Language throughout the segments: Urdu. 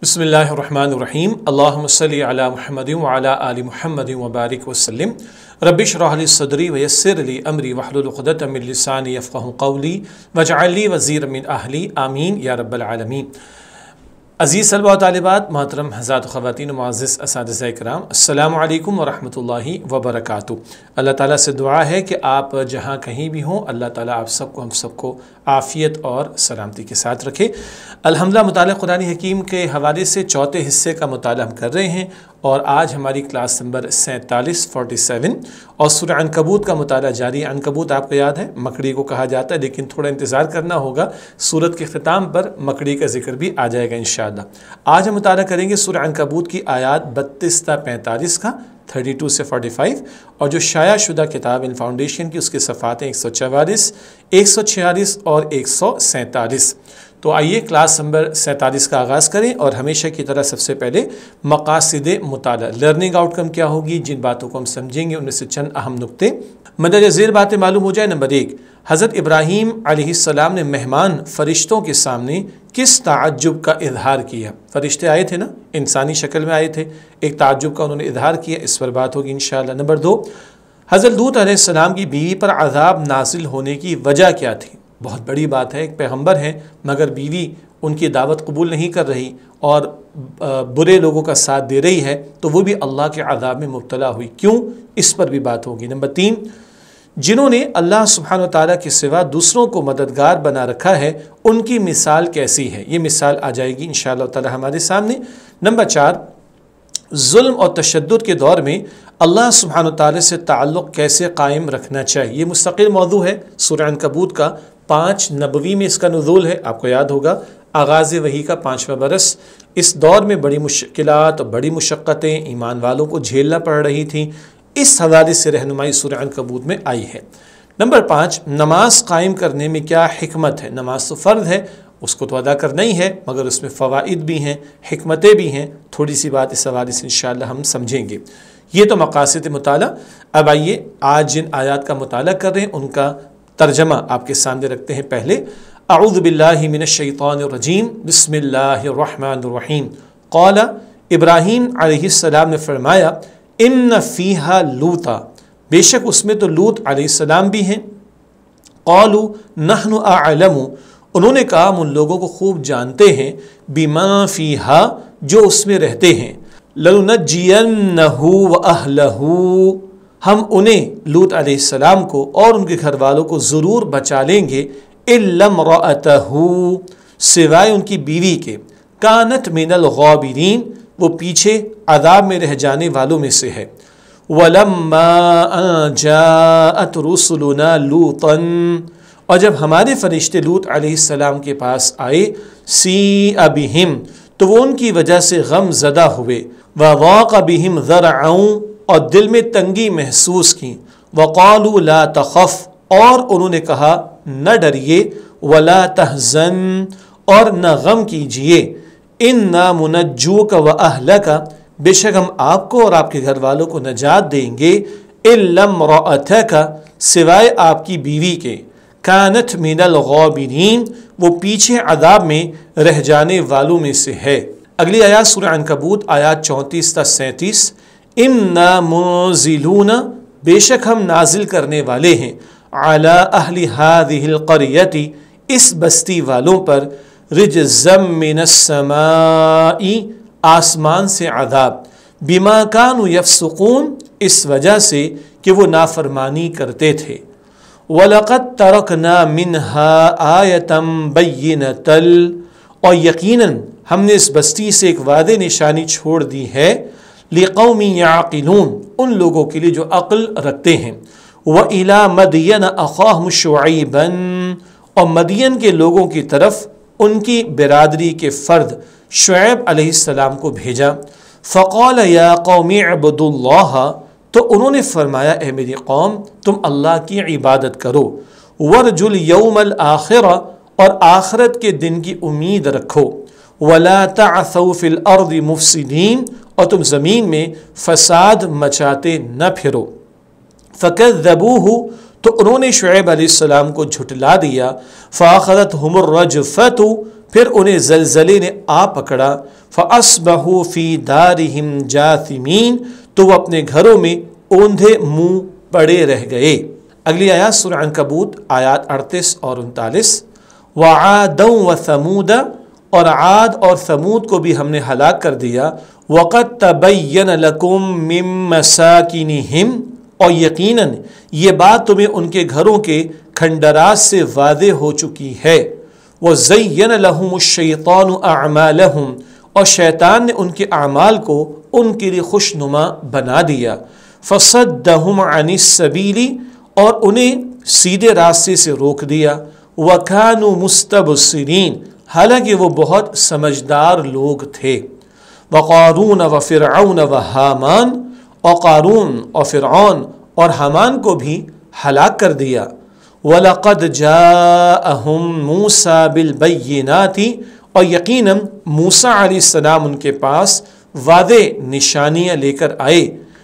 بسم اللہ الرحمن الرحیم اللہم صلی علی محمد وعلی آل محمد وبارک وسلم رب اشرح لی صدری ویسر لی امری واحلل عقدۃ من لسانی یفقہوا قولی واجعل لی وزیرا من اہلی آمین یا رب العالمین۔ عزیز طلباء و طالبات، محترم حضرات و خواتین و معزز اساتذہ کرام، السلام علیکم ورحمۃ اللہ وبرکاتہ۔ اللہ تعالیٰ سے دعا ہے کہ آپ جہاں کہیں بھی ہوں، اللہ تعالیٰ آپ سب کو ہم سب کو عافیت اور سلامتی کے ساتھ رکھے۔ الحمدللہ مطالعہ قرآن حکیم کے حوالے سے چوتھے حصے کا مطالعہ ہم کر رہے ہیں، اور آج ہماری کلاس نمبر 47 اور سورہ عنکبوت کا مطالعہ جاری ہے۔ عنکبوت آپ کو یاد ہے مکڑی کو کہا جاتا ہے، لیکن تھوڑا انتظار کرنا ہوگا، سورت کے اختتام پر مکڑی کا ذکر بھی آ جائے گا انشاءاللہ۔ آج ہم مطالعہ کریں گے سورہ عنکبوت کی آیات 32 تا 45 کا، 32 سے 45، اور جو شائع شدہ کتاب ان فاؤنڈیشن کی اس کے صفحات ہیں 144، 146 اور 147۔ تو آئیے کلاس نمبر 47 کا آغاز کریں، اور ہمیشہ کی طرح سب سے پہلے مقاصد مطالعہ، لرننگ آؤٹ کم کیا ہوگی، جن باتوں کو ہم سمجھیں گے ان میں سے چند اہم نقطے مندرجہ ذیل باتیں معلوم ہو جائے۔ نمبر 1، حضرت ابراہیم علیہ السلام نے مہمان فرشتوں کے سامنے کس تعجب کا اظہار کیا؟ فرشتے آئے تھے نا، انسانی شکل میں آئے تھے، ایک تعجب کا انہوں نے اظہار کیا، اس پر بات ہوگی انشاءاللہ۔ نمبر 2، حضرت لوط علیہ السلام کی بیوی پر عذاب نازل ہونے کی وجہ کیا تھی؟ بہت بڑی بات ہے، ایک پیغمبر ہیں مگر بیوی ان کی دعوت قبول نہیں کر رہی اور برے لوگوں کا ساتھ دے رہی ہے، تو وہ بھی اللہ کے عذاب میں مبتلا ہوئی، کیوں؟ اس پر بھی بات ہوگی۔ نمبر 3، جنہوں نے اللہ سبحانہ و تعالیٰ کے سوا دوسروں کو مددگار بنا رکھا ہے، ان کی مثال کیسی ہے؟ یہ مثال آ جائے گی انشاءاللہ تعالیٰ ہمارے سامنے۔ نمبر 4، ظلم اور تشدد کے دور میں اللہ سبحانہ و تعالیٰ سے تعلق کیسے قائم رکھنا چاہیے؟ یہ مستقل موضوع ہے سورہ عنکبوت کا، 5 نبوی میں اس کا نزول ہے، آپ کو یاد ہوگا آغاز وحی کا 5واں برس۔ اس دور میں بڑی مشکلات اور بڑی مشقتیں ایمان والوں کو جھیلنا پڑ رہی تھیں، اس حوالے سے رہنمائی سورہ عنکبوت میں آئی ہے۔ نمبر 5، نماز قائم کرنے میں کیا حکمت ہے؟ نماز تو فرض ہے، اس کو تو ادا کرنا ہی ہے، مگر اس میں فوائد بھی ہیں، حکمتیں بھی ہیں، تھوڑی سی بات اس حوالے سے انشاءاللہ ہم سمجھیں گے۔ یہ تو مقاصد مطالعہ۔ اب آئیے آج جن آیات کا مطالعہ کر رہے ہیں ان کا ترجمہ آپ کے سامنے رکھتے ہیں۔ پہلے اعوذ باللہ من الشیطان الرجیم، بسم اللہ الرحمن الرحیم۔ قال، ابراہیم علیہ السلام نے فرمایا، ان فیہا لوطا، بے شک اس میں تو لوط علیہ السلام بھی ہیں۔ قالوا نحن اعلم، انہوں نے کہا ہم ان لوگوں کو خوب جانتے ہیں، بما فیہا، جو اس میں رہتے ہیں، لننجینہ واہلہ، ہم انہیں لوط علیہ السلام کو اور ان کے گھر والوں کو ضرور بچا لیں گے، الا امرأتہ، سوائے ان کی بیوی کے، کانت من الغابرین، وہ پیچھے عذاب میں رہ جانے والوں میں سے ہے۔ وَلَمَّا جَاءَتْ رُسُلُنَا لُوطًا، اور جب ہمارے فرشتے لوط علیہ السلام کے پاس آئے، سِیءَ بِہِم، تو وہ ان کی وجہ سے غم زدہ ہوئے، وَضَاقَ بِہِمْ ذَرْعًا، اور دل میں تنگی محسوس کی، وَقَالُوا لَا تَخَفْ، اور انہوں نے کہا نہ ڈریے، وَلَا تَحْزَنْ، اور نہ غم کیجئے، اِنَّا مُنَجُّوكَ وَأَهْلَكَ، بے شک ہم آپ کو اور آپ کے گھر والوں کو نجات دیں گے، إِلَّا امْرَأَتَكَ، سوائے آپ کی بیوی کے، كَانَتْ مِنَ الْغَابِرِينَ، وہ پیچھے عذاب میں رہ جانے والوں میں سے ہے۔ اگلی آیات سورہ عنکبوت آیات 34 تا 37، اِنَّا مُنزِلُونَ، بے شک ہم نازل کرنے والے ہیں، عَلَىٰ أَهْلِ هَذِهِ الْقَرْيَةِ، اس بستی والوں پر، رِجْزًا مِّنَ السَّمَاءِ، آسمان سے عذاب، بِمَا كَانُوا يَفْسُقُونَ، اس وجہ سے کہ وہ نافرمانی کرتے تھے۔ وَلَقَدْ تَرَكْنَا مِنْهَا آيَةً بَيِّنَةً، اور یقیناً ہم نے اس بستی سے ایک واضح نشانی چھوڑ دی ہے، لِقَوْمٍ يَعْقِلُونَ، ان لوگوں کے لیے جو عقل رکھتے ہیں۔ وَإِلَى مَدْيَنَ أَخَاهُمْ شُعَيْبًا، اور مدین کے لوگوں کی طرف ان کی برادری کے فرد شعیب علیہ السلام کو بھیجا۔ فَقَالَ يَا قَوْمِ اعْبُدُوا اللَّهَ، تو انہوں نے فرمایا اے میری قوم تم اللہ کی عبادت کرو، وَارْجُوا الْيَوْمَ الْآخِرَ، اور آخرت کے دن کی امید رکھو، وَلَا تَعْثَوْا فِي الْأَرْضِ مُفْسِدِينَ، اور تم زمین میں فساد مچاتے نہ پھرو۔ فَكَذَّبُوهُ، تو انہوں نے شعیب علیہ السلام کو جھٹلا دیا، فَأَخَذَتْهُمُ الرَّجْفَةُ، پھر انہیں زلزلے نے آ پکڑا، فَأَصْبَحُوا فِي دَارِهِمْ جَاثِمِينَ، تو وہ اپنے گھروں میں اوندھے منہ پڑے رہ گئے۔ اگلی آیات سورہ عنکبوت آیات 38 اور 39۔ وَعَادًا وَثَمُودَ، اور عاد اور ثمود کو بھی ہم نے ہلاک کر دیا۔ وَقَدْ تَبَيَّنَ لَكُم مِّن مَّسَاكِنِهِمْ، اور یقیناً یہ بات تمہیں ان کے گھروں کے کھنڈرات سے واضح ہو چکی ہے۔ وَزَيَّنَ لَهُمُ الشَّيْطَانُ أَعْمَالَهُمْ، اور شیطان نے ان کے اعمال کو ان کے لیے خوشنما بنا دیا۔ فَصَدَّهُمْ عَنِ السَّبِيلِ، اور انہیں سیدھے راستے سے روک دیا۔ وَكَانُوا مُسْتَبْصِرِينَ، حالانکہ وہ بہت سمجھدار لوگ تھے۔ وَقَارُونَ وَفِرْعَوْنَ وَحَامَانَ، اور قارون اور فرعون اور حامان کو بھی ہلاک کر دیا۔ وَلَقَدْ جَاءَهُمْ مُوسَى بِالْبَيِّنَاتِ، اور یقیناً موسیٰ علیہ السلام ان کے پاس واضح نشانیاں لے کر آئے۔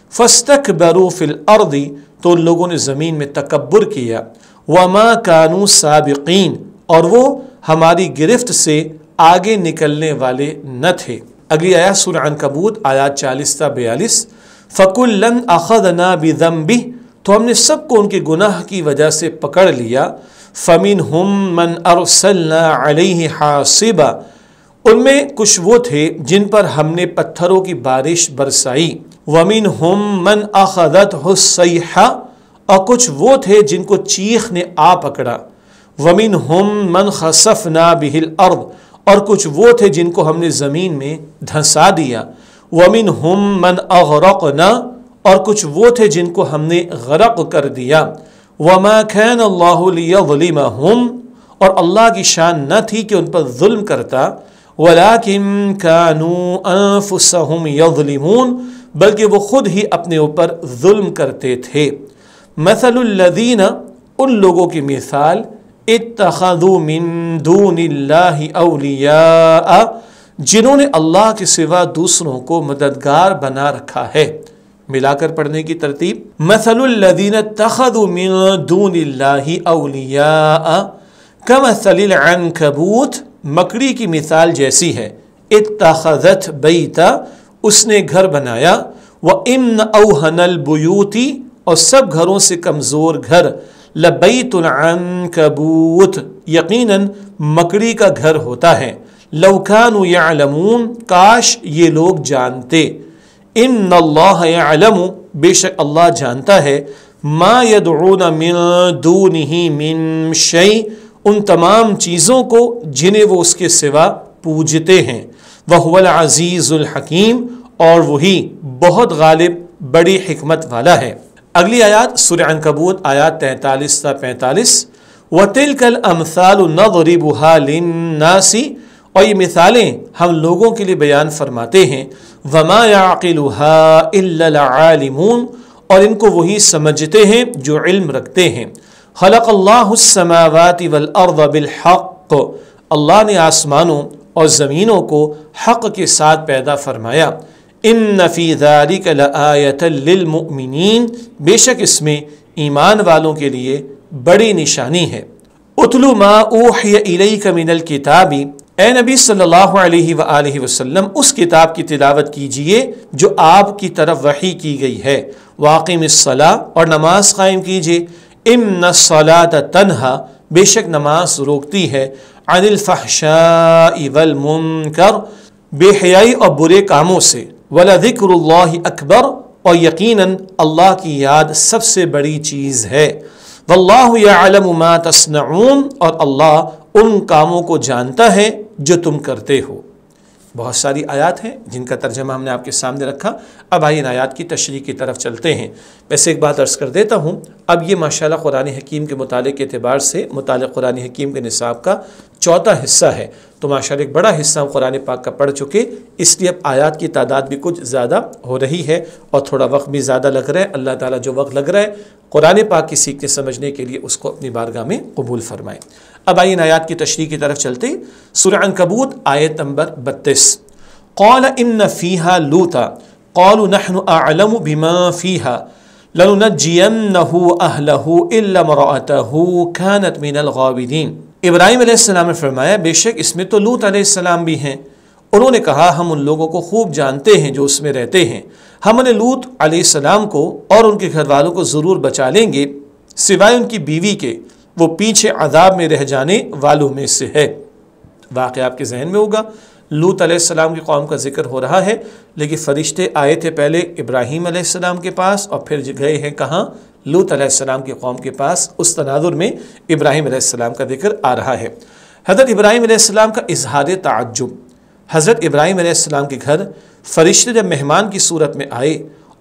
فَاسْتَكْبَرُوا فِي الْأَرْضِ، تو ان لوگوں نے زمین میں تکبر کیا۔ وَمَا كَانُوا سَابِقِينَ، اور وہ ہماری گرفت سے آگے نکلنے والے نہ تھے۔ اگلی آیات سورہ عنکبوت آیات 40 تا 42۔ فَكُلًّا أَخَذْنَا بِذَنبِهِ، تو ہم نے سب کو ان کے گناہ کی وجہ سے پکڑ لیا۔ فَمِنْهُمْ مَنْ أَرْسَلْنَا عَلَيْهِ حَاصِبًا، ان میں کچھ وہ تھے جن پر ہم نے پتھروں کی بارش برسائی۔ وَمِنْهُمْ مَنْ أَخَذَتْهُ الصَّيْحَةُ، اور کچھ وہ تھے جن کو چیخ نے آ پکڑا۔ وَمِنْهُمْ مَنْ خَسَفْنَا بِهِ الْأَرْضِ، اور کچھ وہ تھے جن کو ہم نے زمین میں دھنسا دیا۔ وَمِنْهُمْ مَنْ أَغْرَقْنَا، اور کچھ وہ تھے جن کو ہم نے غرق کر دیا۔ وَمَا كَانَ اللَّهُ لِيَظْلِمَهُمْ، اور اللہ کی شان نہ تھی کہ ان پر ظلم کرتا۔ وَلَكِنْ كَانُوا أَنفُسَهُمْ يَظْلِمُونَ، بلکہ وہ خود ہی اپنے اوپر ظلم کرتے تھے۔ مَثَلُ الَّذِينَ، ان لوگوں کی مثال، اتخذوا من دون اللہ اولیاء، جنہوں نے اللہ کے سوا دوسروں کو مددگار بنا رکھا ہے۔ ملا کر پڑھنے کی ترتیب، مثل الذین اتخذوا من دون اللہ اولیاء کمثل العنکبوت، مکڑی کی مثال جیسی ہے۔ اتخذت بیتا، اس نے گھر بنایا۔ وَإِنَّ أَوْهَنَ الْبُيُوتِ، اور سب گھروں سے کمزور گھر، لَبَيْتُ الْعَنْكَبُوتِ، یقیناً مکڑی کا گھر ہوتا ہے۔ لَوْ كَانُوا يَعْلَمُونَ، کاش یہ لوگ جانتے۔ إِنَّ اللَّهَ يَعْلَمُ، بے شک اللہ جانتا ہے، مَا يَدْعُونَ مِن دُونِهِ مِن شَيْءٍ، ان تمام چیزوں کو جنہیں وہ اس کے سوا پوجتے ہیں۔ وَهُوَ الْعَزِيزُ الْحَكِيمُ، اور وہی بہت غالب بڑی حکمت والا ہے۔ اگلی آیات سورہ عنکبوت آیات 43 تا 45۔ وَتِلْكَ الْأَمْثَالُ نَضْرِبُهَا لِلنَّاسِ، اور یہ مثالیں ہم لوگوں کے لیے بیان فرماتے ہیں۔ وَمَا يَعْقِلُهَا إِلَّا الْعَالِمُونَ، اور ان کو وہی سمجھتے ہیں جو علم رکھتے ہیں۔ خلق اللہ السماوات والارض بالحق، اللہ نے آسمانوں اور زمینوں کو حق کے ساتھ پیدا فرمایا۔ ان فی ذلک لآیۃ للمؤمنین، بے شک اس میں ایمان والوں کے لیے بڑی نشانی ہے۔ اتلو ما اوحی الیک من الکتاب، اے نبی صلی اللہ علیہ وآلہ وسلم اس کتاب کی تلاوت کیجئے جو آپ کی طرف وحی کی گئی ہے۔ واقم الصلاۃ، اور نماز قائم کیجئے۔ ان الصلاۃ تنہا، بے شک نماز روکتی ہے، عن الفحشاء والمنکر، بے حیائی اور برے کاموں سے۔ وَلَذِكْرُ اللَّهِ أَكْبَرُ، اور یقیناً اللہ کی یاد سب سے بڑی چیز ہے۔ وَاللَّهُ يَعْلَمُ مَا تَصْنَعُونَ، اور اللہ ان کاموں کو جانتا ہے جو تم کرتے ہو۔ بہت ساری آیات ہیں جن کا ترجمہ ہم نے آپ کے سامنے رکھا۔ اب آئیے ان آیات کی تشریح کی طرف چلتے ہیں۔ ویسے ایک بات عرض کر دیتا ہوں، اب یہ ماشاءاللہ قرآن حکیم کے مطالعے کے اعتبار سے متعلق قرآن حکیم کے نصاب کا چوتھا حصہ ہے، تو ماشاءاللہ ایک بڑا حصہ ہم قرآن پاک کا پڑھ چکے، اس لیے اب آیات کی تعداد بھی کچھ زیادہ ہو رہی ہے اور تھوڑا وقت بھی زیادہ لگ رہا ہے۔ اللہ تعالیٰ جو وقت لگ رہا ہے قرآن پاک کی سیکھنے سمجھنے کے لیے اس کو اپنی بارگاہ میں قبول فرمائے۔ اب آئیے ان آیات کی تشریح کی طرف چلتے۔ سورہ عنکبوت آیت نمبر 32۔ قال ان فیہا لوطا قالوا نحن اعلم بما فیہا لننجینہ اہلہ الا امرأتہ كانت من الغابرین۔ ابراہیم علیہ السلام نے فرمایا بے شک اس میں تو لوط علیہ السلام بھی ہیں۔ انہوں نے کہا ہم ان لوگوں کو خوب جانتے ہیں جو اس میں رہتے ہیں، ہم نے لوط علیہ السلام کو اور ان کے گھر والوں کو ضرور بچا لیں گے سوائے ان کی بیوی کے، وہ پیچھے عذاب میں رہ جانے والوں میں سے ہے۔ واقعہ آپ کے ذہن میں ہوگا، لوط علیہ السلام کی قوم کا ذکر ہو رہا ہے، لیکن فرشتے آئے تھے پہلے ابراہیم علیہ السلام کے پاس اور پھر گئے ہیں کہاں؟ لوط علیہ السلام کی قوم کے پاس۔ اس تناظر میں ابراہیم علیہ السلام کا ذکر آ رہا ہے۔ حضرت ابراہیم علیہ السلام کا اظہار تعجب، حضرت ابراہیم علیہ السلام کے گھر فرشتے جب مہمان کی صورت میں آئے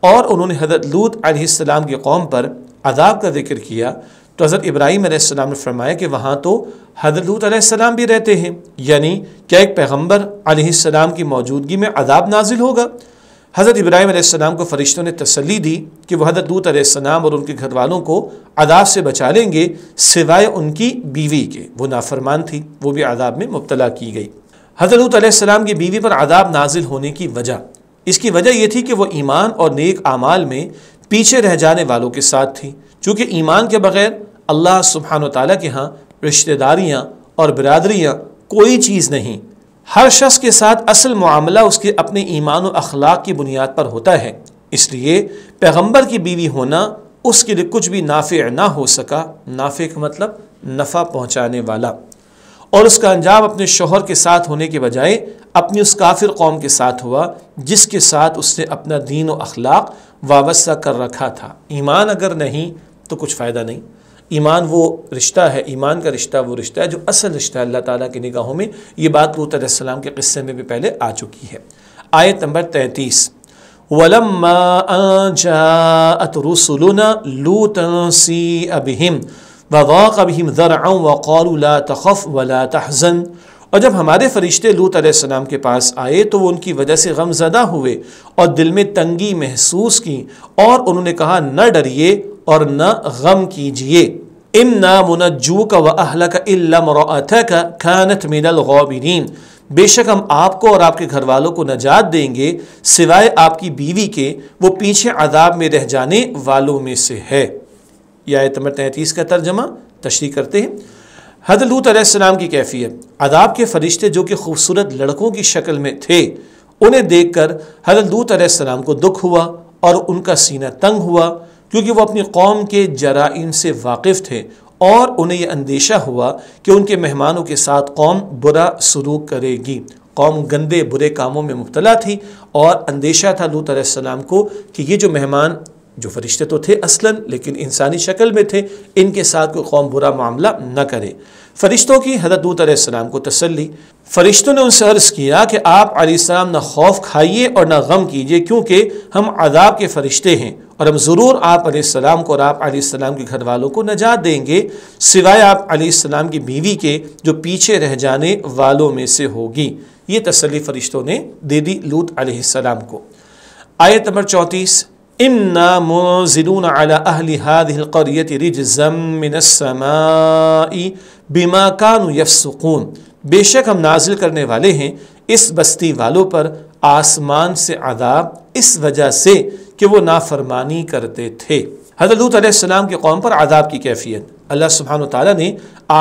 اور انہوں نے حضرت لوط علیہ السلام کی قوم پر عذاب کا ذکر کیا تو حضرت ابراہیم علیہ السلام نے فرمایا کہ وہاں تو حضرت لوط علیہ السلام بھی رہتے ہیں، یعنی کیا ایک پیغمبر علیہ السلام کی موجودگی میں عذاب نازل ہوگا؟ حضرت ابراہیم علیہ السلام کو فرشتوں نے تسلی دی کہ وہ حضرت لوط علیہ السلام اور ان کے گھر والوں کو عذاب سے بچا لیں گے سوائے ان کی بیوی کے، وہ نافرمان تھی، وہ بھی عذاب میں مبتلا کی گئی۔ حضرت لوط علیہ السلام کی بیوی پر عذاب نازل ہونے کی وجہ، اس کی وجہ یہ تھی کہ وہ ایمان اور نیک اعمال میں پیچھے رہ جانے والوں کے ساتھ تھی، چونکہ ایمان کے بغیر اللہ سبحانہ و تعالیٰ کے ہاں رشتہ داریاں اور برادریاں کوئی چیز نہیں۔ ہر شخص کے ساتھ اصل معاملہ اس کے اپنے ایمان و اخلاق کی بنیاد پر ہوتا ہے، اس لیے پیغمبر کی بیوی ہونا اس کے لیے کچھ بھی نافع نہ ہو سکا۔ نافع کا مطلب نفع پہنچانے والا، اور اس کا انجام اپنے شوہر کے ساتھ ہونے کے بجائے اپنی اس کافر قوم کے ساتھ ہوا جس کے ساتھ اس نے اپنا دین و اخلاق وابستہ کر رکھا تھا۔ ایمان اگر نہیں تو کچھ فائدہ نہیں۔ ایمان وہ رشتہ ہے، ایمان کا رشتہ وہ رشتہ ہے جو اصل رشتہ ہے اللہ تعالیٰ کی نگاہوں میں۔ یہ بات لوط علیہ السلام کے قصے میں بھی پہلے آ چکی ہے۔ آیت نمبر 33، وَلَمَّا جَاءَتْ رُسُلُنَا لُوطًا سِیءَ بِهِمْ وَضَاقَ بِهِمْ ذَرْعًا وَقَالُوا لَا تَخَفْ وَلَا تَحْزَنْ، اور جب ہمارے فرشتے لوط علیہ السلام کے پاس آئے تو وہ ان کی وجہ سے غم زدہ ہوئے اور دل میں تنگی محسوس کی، اور انہوں نے کہا نہ ڈریے اور نہ غم کیجئے، اِنَّا مُنَجُّوكَ وَأَهْلَكَ إِلَّا امْرَأَتَكَ كَانَتْ مِنَ الْغَابِرِينَ، بے شک ہم آپ کو اور آپ کے گھر والوں کو نجات دیں گے سوائے آپ کی بیوی کے، وہ پیچھے عذاب میں رہ جانے والوں میں سے ہے۔ یہ آیت نمبر 33 کا ترجمہ تشریح کرتے ہیں۔ حضرت لوط علیہ السلام کی کیفیت، عذاب کے فرشتے جو کہ خوبصورت لڑکوں کی شکل میں تھے، انہیں دیکھ کر حضرت لوط علیہ السلام کو دکھ ہوا اور ان کا سینہ تنگ ہوا، کیونکہ وہ اپنی قوم کے جرائم سے واقف تھے اور انہیں یہ اندیشہ ہوا کہ ان کے مہمانوں کے ساتھ قوم برا سلوک کرے گی۔ قوم گندے برے کاموں میں مبتلا تھی اور اندیشہ تھا لوط علیہ السلام کو کہ یہ جو مہمان، جو فرشتے تو تھے اصلاً لیکن انسانی شکل میں تھے، ان کے ساتھ کوئی قوم برا معاملہ نہ کرے۔ فرشتوں کی حضرت لوط علیہ السلام کو تسلی، فرشتوں نے ان سے عرض کیا کہ آپ علیہ السلام نہ خوف کھائیے اور نہ غم کیجیے، کیونکہ ہم عذاب کے فرشتے ہیں اور ہم ضرور آپ علیہ السلام کو اور آپ علیہ السلام کے گھر والوں کو نجات دیں گے سوائے آپ علیہ السلام کی بیوی کے جو پیچھے رہ جانے والوں میں سے ہوگی۔ یہ تسلی فرشتوں نے دے دی لوط علیہ السلام کو۔ آیت نمبر 34، اِنَّا مُنزِلُونَ عَلَىٰ أَهْلِ هَٰذِهِ الْقَرْيَةِ رِجْزًا مِّنَ السَّمَاءِ بِمَا كَانُوا يَفْسُقُونَ، بے شک ہم نازل کرنے والے ہیں اس بستی والوں پر آسمان سے عذاب اس وجہ سے کہ وہ نافرمانی کرتے تھے۔ حضرت لوط علیہ السلام کی قوم پر عذاب کی کیفیت، اللہ سبحانہ وتعالیٰ نے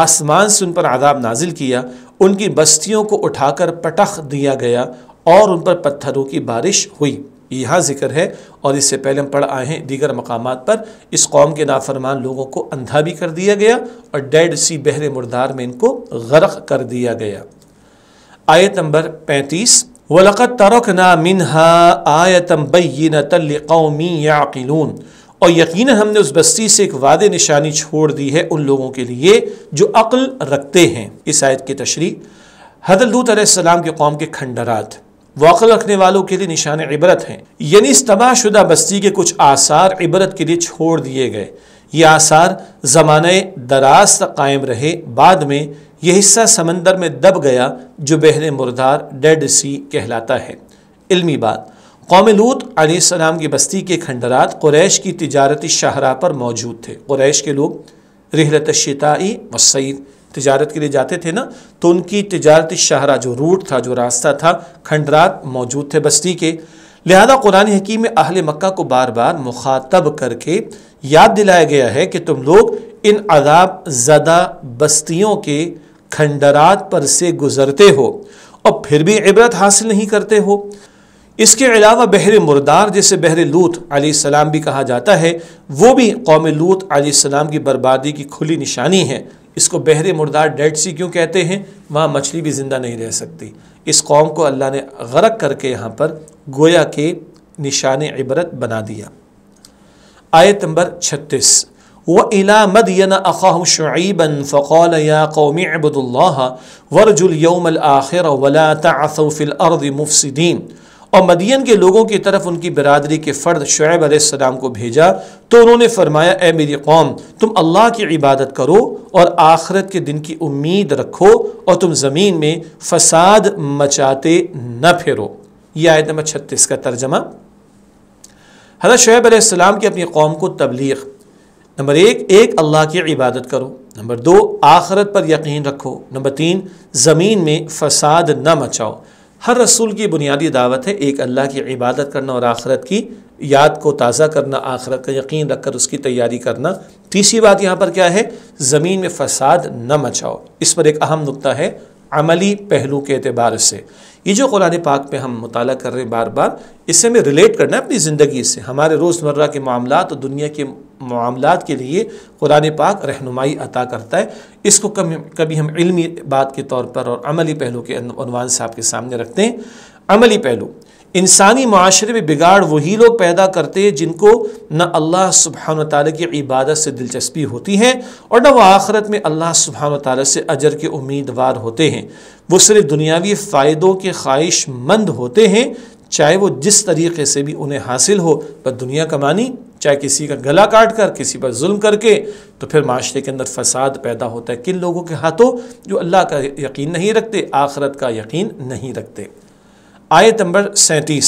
آسمان سے ان پر عذاب نازل کیا، ان کی بستیوں کو اٹھا کر پٹخ دیا گیا اور ان پر پتھروں کی بارش ہوئی۔ یہاں ذکر ہے اور اس سے پہلے ہم پڑھ آئے ہیں دیگر مقامات پر، اس قوم کے نافرمان لوگوں کو اندھا بھی کر دیا گیا اور ڈیڈ سی بحر مردار میں ان کو غرق کر دیا گیا۔ آیت نمبر 35، وَلَقَدْ تَرَكْنَا مِنْهَا آیَةً بَيِّنَةً لِقَوْمٍ يَعْقِلُونَ، اور یقیناً ہم نے اس بستی سے ایک واضح نشانی چھوڑ دی ہے ان لوگوں کے لیے جو عقل رکھتے ہیں۔ اس آیت کی تشریح، حضرت لوط علیہ السلام کے قوم کے کھنڈرات وہ عقل رکھنے والوں کے لیے نشان عبرت ہیں، یعنی اس تباہ شدہ بستی کے کچھ آثار عبرت کے لیے چھوڑ دیے گئے۔ یہ آثار زمانہ دراز تک قائم رہے، بعد میں یہ حصہ سمندر میں دب گیا جو بحر مردار ڈیڈ سی کہلاتا ہے۔ علمی بات، قوم لوط علیہ السلام کی بستی کے کھنڈرات قریش کی تجارتی شاہراہ پر موجود تھے۔ قریش کے لوگ رحلت الشتائی والصیف، تجارت کے لیے جاتے تھے نا، تو ان کی تجارتی شاہراہ جو روٹ تھا، جو راستہ تھا، کھنڈرات موجود تھے بستی کے۔ لہذا قرآن حکیم میں اہل مکہ کو بار بار مخاطب کر کے یاد دلایا گیا ہے کہ تم لوگ ان عذاب زدہ بستیوں کے کھنڈرات پر سے گزرتے ہو اور پھر بھی عبرت حاصل نہیں کرتے ہو۔ اس کے علاوہ بحر مردار جسے بحر لوط علیہ السلام بھی کہا جاتا ہے، وہ بھی قوم لوط علیہ السلام کی بربادی کی کھلی نشانی ہے۔ اس کو بحر مردار ڈیڈ سی کیوں کہتے ہیں؟ وہاں مچھلی بھی زندہ نہیں رہ سکتی۔ اس قوم کو اللہ نے غرق کر کے یہاں پر گویا کہ نشان عبرت بنا دیا۔ آیت نمبر 36، وَإِلَى مَدْيَنَ أَخَاهُمْ شُعَيْبًا فَقَالَ يَا قَوْمِ اعْبُدُوا اللَّهَ وَارْجُوا الْيَوْمَ الْآخِرَ وَلَا تَعْثَوْا فِي الْأَرْضِ مُفْسِدِينَ۔ اور مدین کے لوگوں کی طرف ان کی برادری کے فرد شعیب علیہ السلام کو بھیجا تو انہوں نے فرمایا، اے میری قوم، تم اللہ کی عبادت کرو اور آخرت کے دن کی امید رکھو اور تم زمین میں فساد مچاتے نہ پھرو۔ یہ آیت نمبر 36 کا ترجمہ۔ حضرت شعیب علیہ السلام کی اپنی قوم کو تبلیغ، نمبر ایک اللہ کی عبادت کرو، نمبر 2 آخرت پر یقین رکھو، نمبر 3 زمین میں فساد نہ مچاؤ۔ ہر رسول کی بنیادی دعوت ہے ایک اللہ کی عبادت کرنا اور آخرت کی یاد کو تازہ کرنا، آخرت کا یقین رکھ کر اس کی تیاری کرنا۔ تیسری بات یہاں پر کیا ہے؟ زمین میں فساد نہ مچاؤ۔ اس پر ایک اہم نقطہ ہے عملی پہلو کے اعتبار سے۔ یہ جو قرآن پاک پہ ہم مطالعہ کر رہے ہیں بار بار، اس سے ہمیں ریلیٹ کرنا ہے اپنی زندگی سے۔ ہمارے روزمرہ کے معاملات اور دنیا کے معاملات کے لیے قرآن پاک رہنمائی عطا کرتا ہے۔ اس کو کبھی ہم علمی بات کے طور پر اور عملی پہلو کے عنوان سے آپ کے سامنے رکھتے ہیں۔ عملی پہلو، انسانی معاشرے میں بگاڑ وہی لوگ پیدا کرتے ہیں جن کو نہ اللہ سبحانہ و تعالیٰ کی عبادت سے دلچسپی ہوتی ہے اور نہ وہ آخرت میں اللہ سبحانہ و تعالیٰ سے اجر کے امیدوار ہوتے ہیں۔ وہ صرف دنیاوی فائدوں کے خواہش مند ہوتے ہیں، چاہے وہ جس طریقے سے بھی انہیں حاصل ہو، پر دنیا کمانی، چاہے کسی کا گلا کاٹ کر، کسی پر ظلم کر کے، تو پھر معاشرے کے اندر فساد پیدا ہوتا ہے۔ کن لوگوں کے ہاتھوں؟ جو اللہ کا یقین نہیں رکھتے، آخرت کا یقین نہیں رکھتے۔ آیت نمبر 37،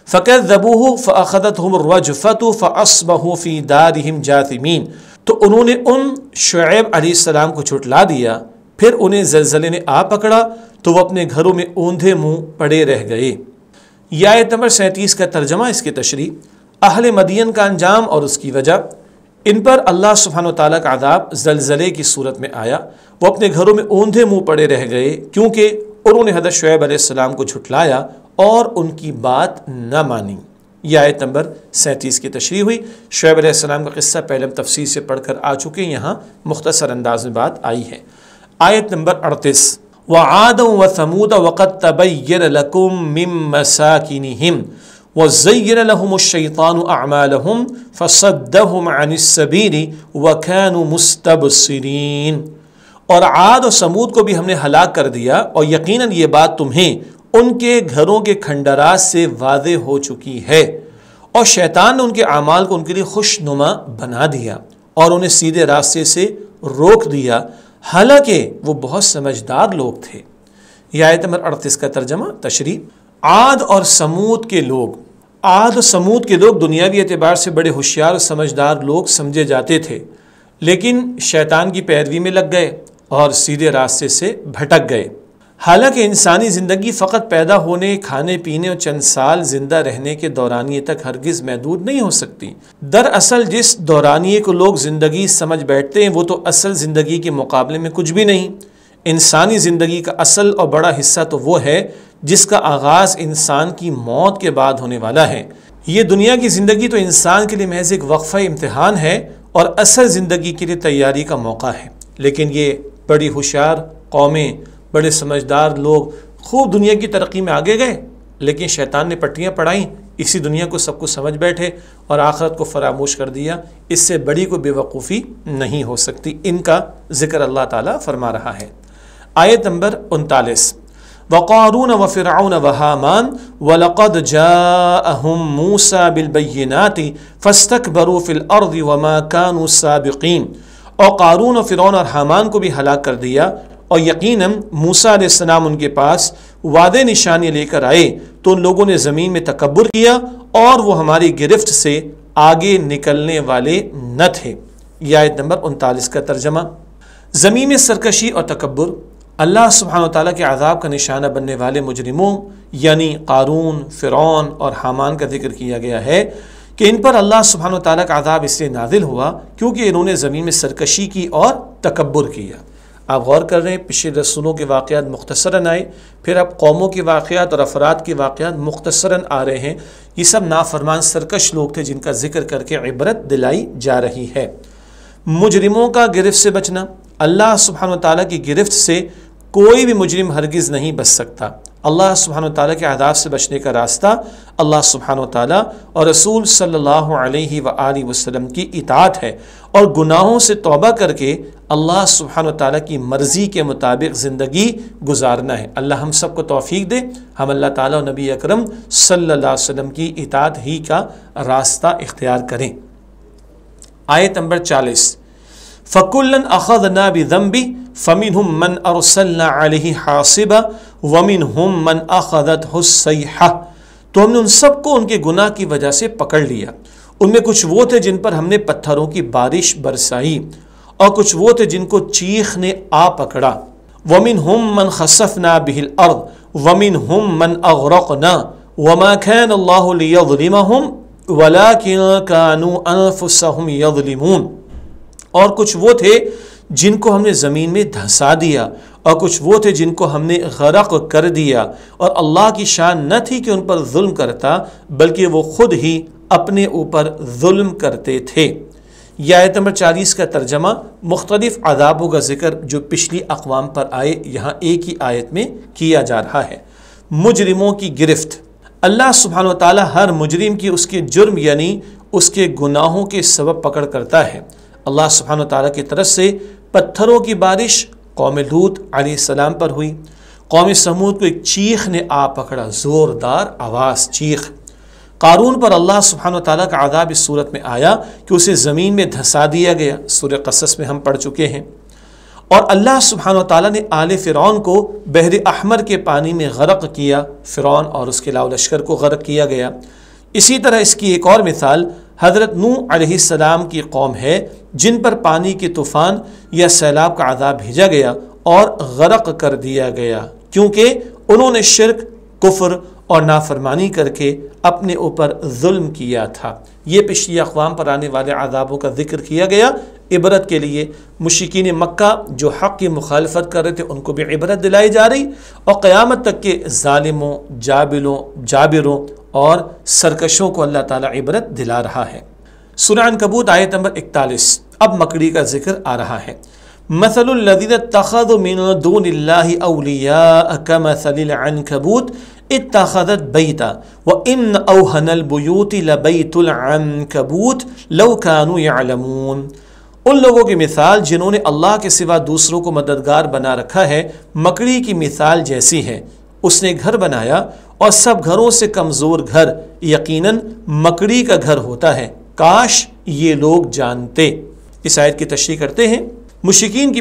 فَكَذَّبُوهُ فَأَخَذَتْهُمُ الرَّجْفَةُ فَأَصْبَحُوا فِي دَارِهِمْ جَاثِمِينَ۔ تو انہوں نے ان شعیب علیہ السلام کو جھٹلا دیا، پھر انہیں زلزلے نے آ پکڑا تو وہ اپنے گھروں میں اوندھے منہ پڑے رہ گئے۔ یہ آیت نمبر 37 کا ترجمہ، اس کی تشریح۔ اہل مدین کا انجام اور اس کی وجہ، ان پر اللہ سبحانہ و تعالیٰ کا عذاب زلزلے کی صورت میں آیا۔ وہ اپنے گھروں میں اوندھے منہ پڑے رہ گئے کیونکہ انہوں نے حضرت شعیب علیہ السلام کو جھٹلایا اور ان کی بات نہ مانی۔ یہ آیت نمبر 37 کی تشریح ہوئی۔ شعیب علیہ السلام کا قصہ پہلے ہم تفصیل سے پڑھ کر آ چکے ہیں، یہاں مختصر انداز میں بات آئی ہے۔ آیت نمبر 38، وَعَادًا وَثَمُودَ وَقَدْ تَبَيَّنَ لَكُم مِّن مَّسَاكِنِهِمْ وَزَيَّنَ لَهُمُ الشَّيْطَانُ أَعْمَالَهُمْ فَصَدَّهُمْ عَنِ السَّبِيلِ وَكَانُوا مُسْتَبْصِرِينَ۔ اور عاد و سمود کو بھی ہم نے ہلاک کر دیا، اور یقیناً یہ بات تمہیں ان کے گھروں کے کھنڈرات سے واضح ہو چکی ہے، اور شیطان نے ان کے اعمال کو ان کے لیے خوشنما بنا دیا اور انہیں سیدھے راستے سے روک دیا، حالانکہ وہ بہت سمجھدار لوگ تھے۔ یہ آیت نمبر 38 کا ترجمہ، تشریح۔ عاد اور سمود کے لوگ، عاد و سمود کے لوگ دنیاوی اعتبار سے بڑے ہوشیار اور سمجھدار لوگ سمجھے جاتے تھے، لیکن شیطان کی پیروی میں لگ گئے اور سیدھے راستے سے بھٹک گئے۔ حالانکہ انسانی زندگی فقط پیدا ہونے، کھانے پینے اور چند سال زندہ رہنے کے دورانیے تک ہرگز محدود نہیں ہو سکتی۔ دراصل جس دورانیے کو لوگ زندگی سمجھ بیٹھتے ہیں وہ تو اصل زندگی کے مقابلے میں کچھ بھی نہیں۔ انسانی زندگی کا اصل اور بڑا حصہ تو وہ ہے جس کا آغاز انسان کی موت کے بعد ہونے والا ہے۔ یہ دنیا کی زندگی تو انسان کے لیے محض ایک وقفہ امتحان ہے اور اصل زندگی کے لیے تیاری کا موقع ہے۔ لیکن یہ بڑی ہوشیار قومیں، بڑے سمجھدار لوگ خوب دنیا کی ترقی میں آگے گئے، لیکن شیطان نے پٹیاں پڑھائیں، اسی دنیا کو سب کچھ سمجھ بیٹھے اور آخرت کو فراموش کر دیا۔ اس سے بڑی کوئی بے وقوفی نہیں ہو سکتی۔ ان کا ذکر اللہ تعالیٰ فرما رہا ہے۔ آیت نمبر 39، وقارون وفرعون وہامان وَلَقَدْ جَاءَهُمْ مُوسَى بِالْبَيِّنَاتِ فَاسْتَكْبَرُوا فِي الْأَرْضِ وَمَا كَانُوا سَابِقِينَ۔ اور قارون و فرعون اور حامان کو بھی ہلاک کر دیا، اور یقیناً موسیٰ علیہ السلام ان کے پاس واضح نشانی لے کر آئے تو ان لوگوں نے زمین میں تکبر کیا اور وہ ہماری گرفت سے آگے نکلنے والے نہ تھے۔ یہ آیت نمبر 39 کا ترجمہ۔ زمین میں سرکشی اور تکبر اللہ سبحانہ و تعالیٰ کے عذاب کا نشانہ بننے والے مجرموں یعنی قارون، فرعون اور حامان کا ذکر کیا گیا ہے کہ ان پر اللہ سبحانہ و تعالیٰ کا عذاب اس لیے نازل ہوا کیونکہ انہوں نے زمین میں سرکشی کی اور تکبر کیا۔ آپ غور کر رہے ہیں پچھلے رسولوں کے واقعات مختصراً آئے، پھر اب قوموں کے واقعات اور افراد کے واقعات مختصراً آ رہے ہیں۔ یہ سب نافرمان سرکش لوگ تھے جن کا ذکر کر کے عبرت دلائی جا رہی ہے۔ مجرموں کا گرفت سے بچنا، اللہ سبحانہ وتعالیٰ کی گرفت سے کوئی بھی مجرم ہرگز نہیں بچ سکتا۔ اللہ سبحانہ وتعالیٰ کے عذاب سے بچنے کا راستہ اللہ سبحانہ وتعالیٰ اور رسول صلی اللہ علیہ وآلہ وسلم کی اطاعت ہے، اور گناہوں سے توبہ کر کے اللہ سبحانہ وتعالیٰ کی مرضی کے مطابق زندگی گزارنا ہے۔ اللہ ہم سب کو توفیق دے، ہم اللہ تعالیٰ اور نبی اکرم صلی اللہ علیہ وسلم کی اطاعت ہی کا راستہ اختیار کریں۔ آیت نمبر 40، فَكُلًّا أَخَذْنَا بِذَنْبِهِ فَمِنْهُمْ مَنْ أَرْسَلْنَا عَلَيْهِ حَاصِبًا وَمِنْهُمْ مَنْ أَخَذَتْهُ الصَّيْحَةُ، تو ہم نے ان سب کو ان کے گناہ کی وجہ سے پکڑ لیا۔ ان میں کچھ وہ تھے جن پر ہم نے پتھروں کی بارش برسائی، اور کچھ وہ تھے جن کو چیخ نے آ پکڑا۔ وَمِنْهُمْ مَنْ خَسَفْنَا بِهِ الْأَرْضَ وَمِنْهُمْ مَنْ أَغْرَقْنَا وَمَا كَانَ اللَّهُ لِيَظْلِمَهُمْ وَلَكِنْ كَانُوا أَنفُسَهُمْ يَظْلِمُونَ، اور کچھ وہ تھے جن کو ہم نے زمین میں دھسا دیا، اور کچھ وہ تھے جن کو ہم نے غرق کر دیا، اور اللہ کی شان نہ تھی کہ ان پر ظلم کرتا، بلکہ وہ خود ہی اپنے اوپر ظلم کرتے تھے۔ یہ آیت نمبر 40 کا ترجمہ مختلف عذابوں کا ذکر جو پچھلی اقوام پر آئے یہاں ایک ہی آیت میں کیا جا رہا ہے۔ مجرموں کی گرفت، اللہ سبحانہ وتعالی ہر مجرم کی اس کے جرم یعنی اس کے گناہوں کے سبب پکڑ کرتا ہے۔ اللہ سبحانہ وتعالی کی طرف سے پتھروں کی بارش قوم لوط علیہ السلام پر ہوئی۔ قوم سمود کو ایک چیخ نے آ پکڑا، زوردار آواز، چیخ۔ قارون پر اللہ سبحانہ وتعالی کا عذاب اس صورت میں آیا کہ اسے زمین میں دھسا دیا گیا، سورہ قصص میں ہم پڑھ چکے ہیں۔ اور اللہ سبحانہ وتعالی نے آل فرعون کو بحر احمر کے پانی میں غرق کیا، فرعون اور اس کے علاوہ لشکر کو غرق کیا گیا۔ اسی طرح اس کی ایک اور مثال حضرت نوح علیہ السلام کی قوم ہے، جن پر پانی کے طوفان یا سیلاب کا عذاب بھیجا گیا اور غرق کر دیا گیا، کیونکہ انہوں نے شرک، کفر اور نافرمانی کر کے اپنے اوپر ظلم کیا تھا۔ یہ پچھلی اقوام پر آنے والے عذابوں کا ذکر کیا گیا عبرت کے لیے۔ مشرکین مکہ جو حق کی مخالفت کر رہے تھے ان کو بھی عبرت دلائی جا رہی، اور قیامت تک کے ظالموں، جابروں اور سرکشوں کو اللہ تعالیٰ عبرت دلا رہا ہے۔ سورہ عنکبوت آیت نمبر 41، اب مکڑی کا ذکر آ رہا ہے۔ مثل الذین اتخذوا من دون اللہ اولیاء کمثل العنکبوت اتخذت بیتا وان اوہن البیوت لبیت العنکبوت لو کانوا یعلمون۔ ان لوگوں کی مثال جنہوں نے اللہ کے سوا دوسروں کو مددگار بنا رکھا ہے، مکڑی کی مثال جیسی ہے۔ اس نے گھر بنایا اور سب گھروں سے کمزور گھر یقیناً مکڑی کا گھر ہوتا ہے، کاش یہ لوگ جانتے۔ اس آیت کی تشریح کرتے ہیں۔ مشرکین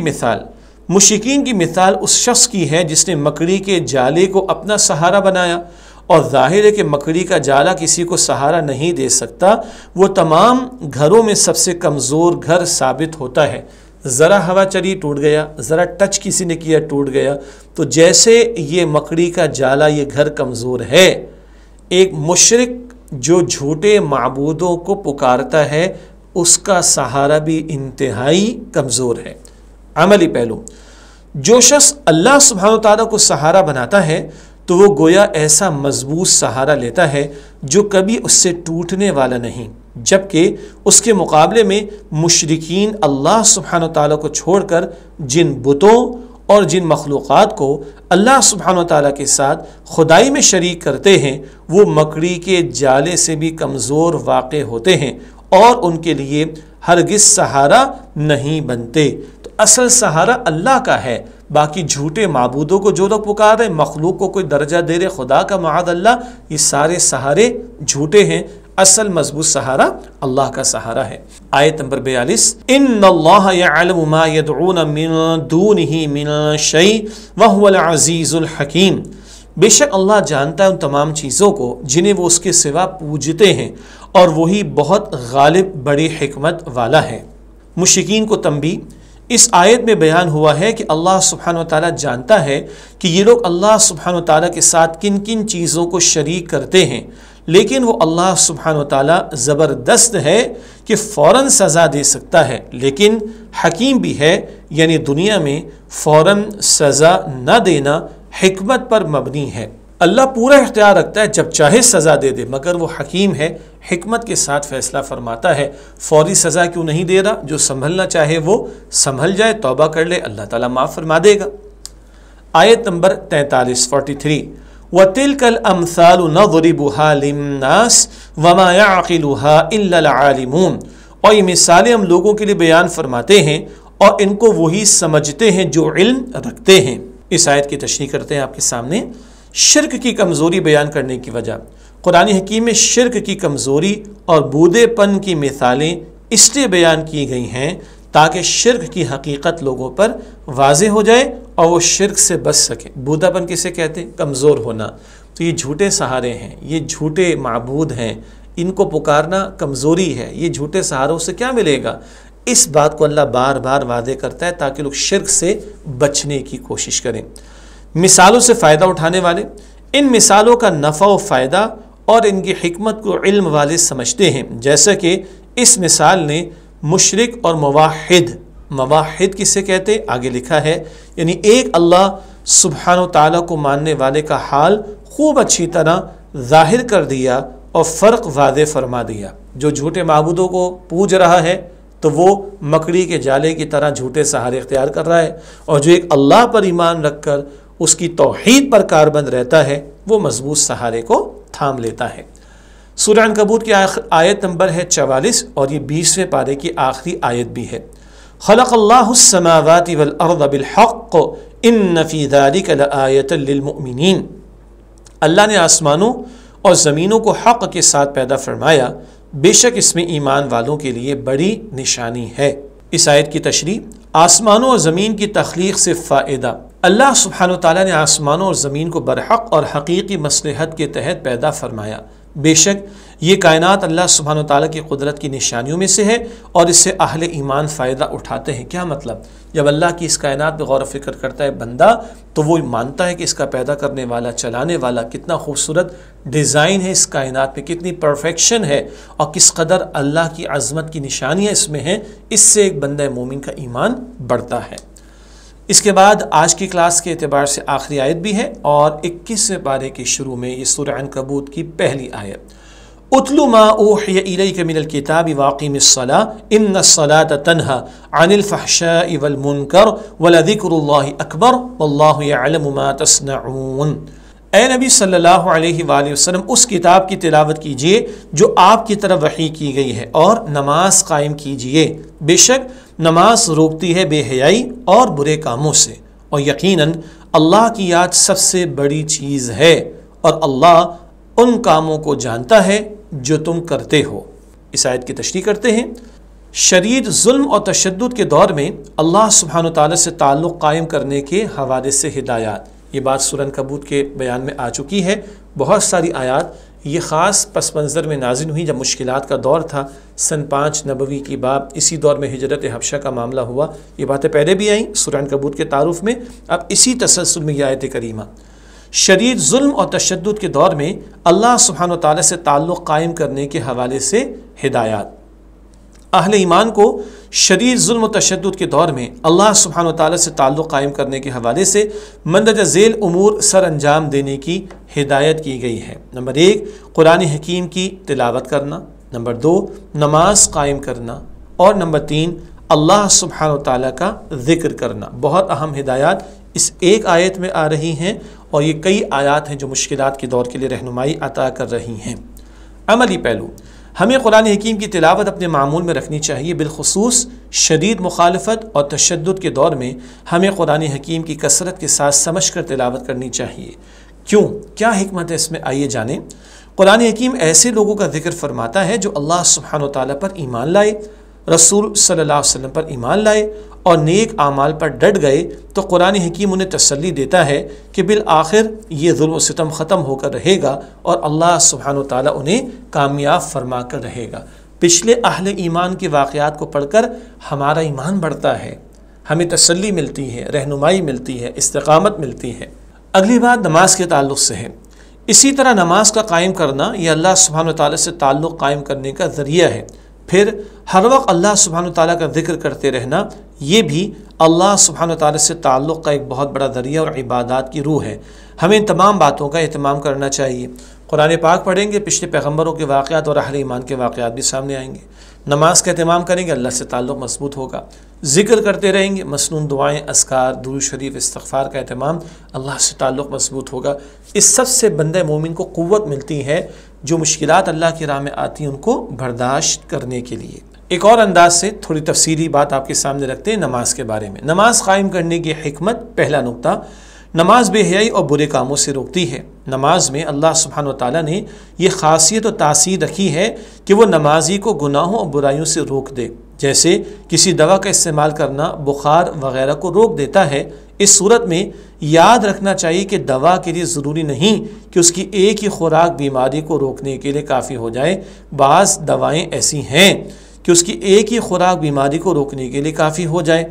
کی مثال اس شخص کی ہے جس نے مکڑی کے جالے کو اپنا سہارا بنایا، اور ظاہر ہے کہ مکڑی کا جالا کسی کو سہارا نہیں دے سکتا، وہ تمام گھروں میں سب سے کمزور گھر ثابت ہوتا ہے۔ ذرا ہوا چلی ٹوٹ گیا، ذرا ٹچ کسی نے کیا ٹوٹ گیا۔ تو جیسے یہ مکڑی کا جالا یہ گھر کمزور ہے، ایک مشرک جو جھوٹے معبودوں کو پکارتا ہے اس کا سہارا بھی انتہائی کمزور ہے۔ عملی پہلو، جو شخص اللہ سبحانہ وتعالیٰ کو سہارا بناتا ہے تو وہ گویا ایسا مضبوط سہارا لیتا ہے جو کبھی اس سے ٹوٹنے والا نہیں، جبکہ اس کے مقابلے میں مشرکین اللہ سبحانہ وتعالیٰ کو چھوڑ کر جن بتوں اور جن مخلوقات کو اللہ سبحانہ وتعالیٰ کے ساتھ خدائی میں شریک کرتے ہیں، وہ مکڑی کے جالے سے بھی کمزور واقع ہوتے ہیں اور ان کے لیے ہرگز سہارا نہیں بنتے۔ تو اصل سہارا اللہ کا ہے، باقی جھوٹے معبودوں کو جو لوگ پکار رہے، مخلوق کو کوئی درجہ دے رہے خدا کا معاذ اللہ، یہ سارے سہارے جھوٹے ہیں، اصل مضبوط سہارا اللہ کا سہارا ہے۔ آیت نمبر 42، ان اللہ یعلم ما یدعون من دونہ من شیء وہو العزیز الحکیم۔ بے شک اللہ جانتا ہے ان تمام چیزوں کو جنہیں وہ اس کے سوا پوجتے ہیں، اور وہی بہت غالب بڑی حکمت والا ہے۔ مشرکین کو تنبیہ، اس آیت میں بیان ہوا ہے کہ اللہ سبحانہ وتعالیٰ جانتا ہے کہ یہ لوگ اللہ سبحانہ وتعالیٰ کے ساتھ کن کن چیزوں کو شریک کرتے ہیں، لیکن وہ اللہ سبحانہ وتعالیٰ زبردست ہے کہ فوراً سزا دے سکتا ہے، لیکن حکیم بھی ہے، یعنی دنیا میں فوراً سزا نہ دینا حکمت پر مبنی ہے۔ اللہ پورا اختیار رکھتا ہے، جب چاہے سزا دے دے، مگر وہ حکیم ہے، حکمت کے ساتھ فیصلہ فرماتا ہے۔ فوری سزا کیوں نہیں دے رہا؟ جو سنبھلنا چاہے وہ سنبھل جائے، توبہ کر لے، اللہ تعالیٰ معاف فرما دے گا۔ آیت نمبر 43 43 وَتِلْكَ الْأَمْثَالُ نَضْرِبُهَا لِلنَّاسِ وَمَا يَعْقِلُهَا إِلَّا الْعَالِمُونَ، اور یہ مثالیں ہم لوگوں کے لیے بیان فرماتے ہیں اور ان کو وہی سمجھتے ہیں جو علم رکھتے ہیں۔ اس آیت کی تشریح کرتے ہیں آپ کے سامنے۔ شرک کی کمزوری بیان کرنے کی وجہ، قرآن حکیم میں شرک کی کمزوری اور بودے پن کی مثالیں اس لیے بیان کی گئی ہیں تاکہ شرک کی حقیقت لوگوں پر واضح ہو جائے اور وہ شرک سے بچ سکے۔ بودا پن کسے کہتے ہیں؟ کمزور ہونا۔ تو یہ جھوٹے سہارے ہیں، یہ جھوٹے معبود ہیں، ان کو پکارنا کمزوری ہے۔ یہ جھوٹے سہاروں سے کیا ملے گا؟ اس بات کو اللہ بار بار واضح کرتا ہے تاکہ لوگ شرک سے بچنے کی کوشش کریں۔ مثالوں سے فائدہ اٹھانے والے ان مثالوں کا نفع و فائدہ اور ان کی حکمت کو علم والے سمجھتے ہیں، جیسا کہ اس مثال نے مشرک اور موحد کسے کہتے ہیں؟ آگے لکھا ہے، یعنی ایک اللہ سبحانہ و تعالیٰ کو ماننے والے کا حال خوب اچھی طرح ظاہر کر دیا اور فرق واضح فرما دیا۔ جو جھوٹے معبودوں کو پوج رہا ہے تو وہ مکڑی کے جالے کی طرح جھوٹے سہارے اختیار کر رہا ہے، اور جو ایک اللہ پر ایمان رکھ کر اس کی توحید پر کاربند رہتا ہے وہ مضبوط سہارے کو تھام لیتا ہے۔ سورہ عنکبوت کی آیت نمبر ہے 44 اور یہ 20ویں پارے کی آخری آیت بھی ہے۔ خلق اللہ السماوات والارض بالحق ان فی ذلک لآیۃ للمؤمنین، اللہ نے آسمانوں اور زمینوں کو حق کے ساتھ پیدا فرمایا، بے شک اس میں ایمان والوں کے لیے بڑی نشانی ہے۔ اس آیت کی تشریح، آسمانوں اور زمین کی تخلیق سے فائدہ، اللہ سبحانہ وتعالیٰ نے آسمانوں اور زمین کو برحق اور حقیقی مصلحت کے تحت پیدا فرمایا۔ بے شک یہ کائنات اللہ سبحانہ وتعالیٰ کی قدرت کی نشانیوں میں سے ہے اور اس سے اہل ایمان فائدہ اٹھاتے ہیں۔ کیا مطلب؟ جب اللہ کی اس کائنات پہ غور و فکر کرتا ہے بندہ تو وہ مانتا ہے کہ اس کا پیدا کرنے والا، چلانے والا کتنا خوبصورت ڈیزائن ہے، اس کائنات میں کتنی پرفیکشن ہے اور کس قدر اللہ کی عظمت کی نشانیاں اس میں ہیں۔ اس سے ایک بندہ مومن کا ایمان بڑھتا ہے۔ اس کے بعد آج کی کلاس کے اعتبار سے آخری آیت بھی ہے اور 21ویں پارے کے شروع میں یہ سورہ عنکبوت کی پہلی آیت، اتلو ما اوحی الیک من الکتاب واقیم الصلاۃ ان الصلاۃ تنہی عن الفحشاء والمنکر ولذکر اللہ اکبر واللہ یعلم ما تصنعون۔ اے نبی صلی اللہ علیہ وآلہ وسلم، اس کتاب کی تلاوت کیجئے جو آپ کی طرف وحی کی گئی ہے اور نماز قائم کیجئے، بے شک نماز روکتی ہے بے حیائی اور برے کاموں سے، اور یقیناً اللہ کی یاد سب سے بڑی چیز ہے اور اللہ ان کاموں کو جانتا ہے جو تم کرتے ہو۔ اس آیت کی تشریح کرتے ہیں۔ شدید ظلم اور تشدد کے دور میں اللہ سبحانہ وتعالی سے تعلق قائم کرنے کے حوالے سے ہدایات، یہ بات سورہ عنکبوت کے بیان میں آ چکی ہے۔ بہت ساری آیات یہ خاص پس منظر میں نازل ہوئی جب مشکلات کا دور تھا، سن 5 نبوی کی بات، اسی دور میں ہجرت حبشہ کا معاملہ ہوا۔ یہ باتیں پہلے بھی آئیں سورہ عنکبوت کے تعارف میں، اب اسی تسلسل میں یہ آیت کریمہ۔ شدید ظلم اور تشدد کے دور میں اللہ سبحانہ وتعالی سے تعلق قائم کرنے کے حوالے سے ہدایات، اہل ایمان کو شدید ظلم و تشدد کے دور میں اللہ سبحانہ وتعالی سے تعلق قائم کرنے کے حوالے سے مندرجہ ذیل امور سر انجام دینے کی ہدایت کی گئی ہے۔ نمبر 1، قرآن حکیم کی تلاوت کرنا، نمبر 2، نماز قائم کرنا، اور نمبر 3، اللہ سبحانہ وتعالی کا ذکر کرنا۔ بہت اہم ہدایات اس ایک آیت میں آ رہی ہیں اور یہ کئی آیات ہیں جو مشکلات کے دور کے لیے رہنمائی عطا کر رہی ہیں۔ عملی پہلو، ہمیں قرآن حکیم کی تلاوت اپنے معمول میں رکھنی چاہیے، بالخصوص شدید مخالفت اور تشدد کے دور میں ہمیں قرآن حکیم کی کثرت کے ساتھ سمجھ کر تلاوت کرنی چاہیے۔ کیوں؟ کیا حکمت ہے اس میں؟ آئیے جانیں۔ قرآن حکیم ایسے لوگوں کا ذکر فرماتا ہے جو اللہ سبحانہ وتعالی پر ایمان لائے، رسول صلی اللہ علیہ وسلم پر ایمان لائے اور نیک اعمال پر ڈٹ گئے، تو قرآن حکیم انہیں تسلی دیتا ہے کہ بالآخر یہ ظلم و ستم ختم ہو کر رہے گا اور اللہ سبحانہ وتعالی انہیں کامیاب فرما کر رہے گا۔ پچھلے اہل ایمان کے واقعات کو پڑھ کر ہمارا ایمان بڑھتا ہے، ہمیں تسلی ملتی ہے، رہنمائی ملتی ہے، استقامت ملتی ہے۔ اگلی بات نماز کے تعلق سے ہے۔ اسی طرح نماز کا قائم کرنا یہ اللہ سبحانہ وتعالی سے تعلق قائم کرنے کا ذریعہ ہے۔ پھر ہر وقت اللہ سبحانہ تعالیٰ کا ذکر کرتے رہنا، یہ بھی اللہ سبحانہ تعالیٰ سے تعلق کا ایک بہت بڑا ذریعہ اور عبادات کی روح ہے۔ ہمیں ان تمام باتوں کا اہتمام کرنا چاہیے۔ قرآن پاک پڑھیں گے، پچھلے پیغمبروں کے واقعات اور اہل ایمان کے واقعات بھی سامنے آئیں گے۔ نماز کا اہتمام کریں گے، اللہ سے تعلق مضبوط ہوگا۔ ذکر کرتے رہیں گے، مسنون دعائیں، اذکار، درود شریف، استغفار کا اہتمام، اللہ سے تعلق مضبوط ہوگا۔ اس سب سے بندہ مومن کو قوت ملتی ہے، جو مشکلات اللہ کی راہ میں آتی ہیں ان کو برداشت کرنے کے لیے۔ ایک اور انداز سے تھوڑی تفصیلی بات آپ کے سامنے رکھتے ہیں نماز کے بارے میں۔ نماز قائم کرنے کی حکمت، پہلا نقطہ، نماز بے حیائی اور برے کاموں سے روکتی ہے۔ نماز میں اللہ سبحانہ وتعالیٰ نے یہ خاصیت و تاثیر رکھی ہے کہ وہ نمازی کو گناہوں اور برائیوں سے روک دے، جیسے کسی دوا کا استعمال کرنا بخار وغیرہ کو روک دیتا ہے۔ اس صورت میں یاد رکھنا چاہیے کہ دوا کے لیے ضروری نہیں کہ اس کی ایک ہی خوراک بیماری کو روکنے کے لیے کافی ہو جائے۔ بعض دوائیں ایسی ہیں کہ اس کی ایک ہی خوراک بیماری کو روکنے کے لیے کافی ہو جائے۔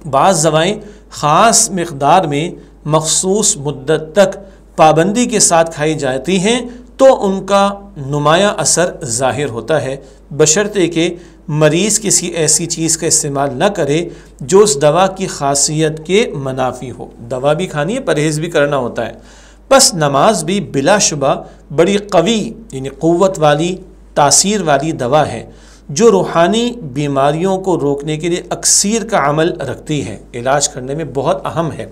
بعض دوائیں خاص مقدار میں مخصوص مدت تک پابندی کے ساتھ کھائی جاتی ہیں تو ان کا نمایاں اثر ظاہر ہوتا ہے، بشرطے کہ مریض کسی ایسی چیز کا استعمال نہ کرے جو اس دوا کی خاصیت کے منافی ہو۔ دوا بھی کھانی ہے، پرہیز بھی کرنا ہوتا ہے۔ بس نماز بھی بلا شبہ بڑی قوی یعنی قوت والی، تاثیر والی دوا ہے جو روحانی بیماریوں کو روکنے کے لیے اکثیر کا عمل رکھتی ہے، علاج کرنے میں بہت اہم ہے،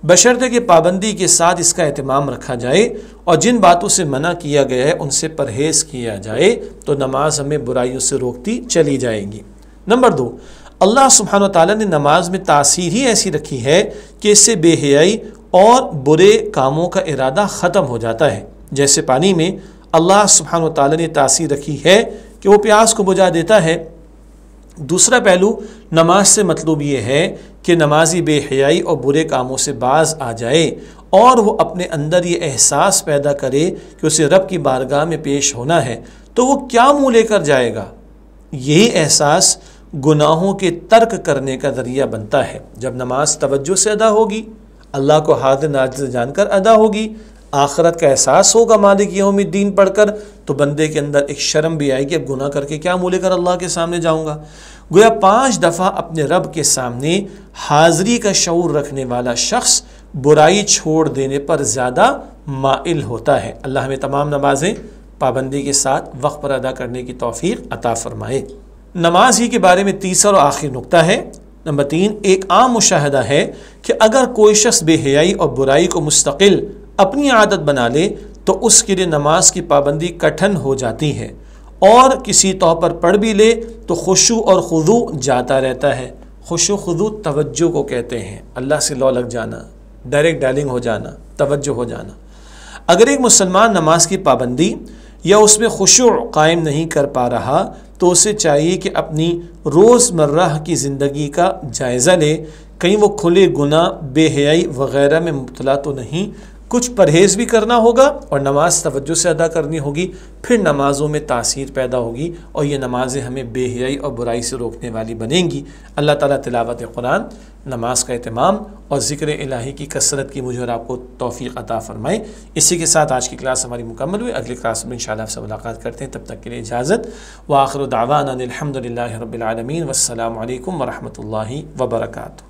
بشرطے کہ پابندی کے ساتھ اس کا اہتمام رکھا جائے اور جن باتوں سے منع کیا گیا ہے ان سے پرہیز کیا جائے تو نماز ہمیں برائیوں سے روکتی چلی جائے گی۔ نمبر 2، اللہ سبحانہ وتعالیٰ نے نماز میں تاثیر ہی ایسی رکھی ہے کہ اس سے بے حیائی اور برے کاموں کا ارادہ ختم ہو جاتا ہے۔ جیسے پانی میں اللہ سبحانہ وتعالیٰ نے تاثیر رکھی ہے کہ وہ پیاس کو بجھا دیتا ہے۔ دوسرا پہلو نماز سے مطلوب یہ ہے کہ نمازی بے حیائی اور برے کاموں سے باز آ جائے اور وہ اپنے اندر یہ احساس پیدا کرے کہ اسے رب کی بارگاہ میں پیش ہونا ہے، تو وہ کیا منہ لے کر جائے گا۔ یہی احساس گناہوں کے ترک کرنے کا ذریعہ بنتا ہے۔ جب نماز توجہ سے ادا ہوگی، اللہ کو حاضر ناظر جان کر ادا ہوگی، آخرت کا احساس ہوگا مالک یوم الدین پڑھ کر، تو بندے کے اندر ایک شرم بھی آئے گی، اب گناہ کر کے کیا منہ لے کر اللہ کے سامنے جاؤں گا۔ گویا 5 دفعہ اپنے رب کے سامنے حاضری کا شعور رکھنے والا شخص برائی چھوڑ دینے پر زیادہ مائل ہوتا ہے۔ اللہ ہمیں تمام نمازیں پابندی کے ساتھ وقت پر ادا کرنے کی توفیق عطا فرمائے۔ نماز ہی کے بارے میں تیسرا اور آخری نقطہ ہے، نمبر 3، ایک عام مشاہدہ ہے کہ اگر کوئی شخص بے حیائی اور برائی کو مستقل اپنی عادت بنا لے تو اس کے لیے نماز کی پابندی کٹھن ہو جاتی ہے، اور کسی طور پر پڑھ بھی لے تو خشوع اور خضوع جاتا رہتا ہے۔ خشوع خضوع توجہ کو کہتے ہیں، اللہ سے لو لگ جانا، ڈائریکٹ ڈائلنگ ہو جانا، توجہ ہو جانا۔ اگر ایک مسلمان نماز کی پابندی یا اس میں خشوع قائم نہیں کر پا رہا تو اسے چاہیے کہ اپنی روزمرہ کی زندگی کا جائزہ لے، کہیں وہ کھلے گناہ، بے حیائی وغیرہ میں مبتلا تو نہیں۔ کچھ پرہیز بھی کرنا ہوگا اور نماز توجہ سے ادا کرنی ہوگی، پھر نمازوں میں تاثیر پیدا ہوگی اور یہ نمازیں ہمیں بے حیائی اور برائی سے روکنے والی بنیں گی۔ اللہ تعالیٰ تلاوت قرآن، نماز کا اہتمام اور ذکر الہی کی کثرت کی مجھے اور آپ کو توفیق عطا فرمائے۔ اسی کے ساتھ آج کی کلاس ہماری مکمل ہوئی، اگلی کلاس میں انشاءاللہ آپ سے ملاقات کرتے ہیں، تب تک کے لیے اجازت۔ وآخر دعوانا الحمد للہ رب العالمین، والسلام علیکم ورحمۃ اللہ وبرکاتہ۔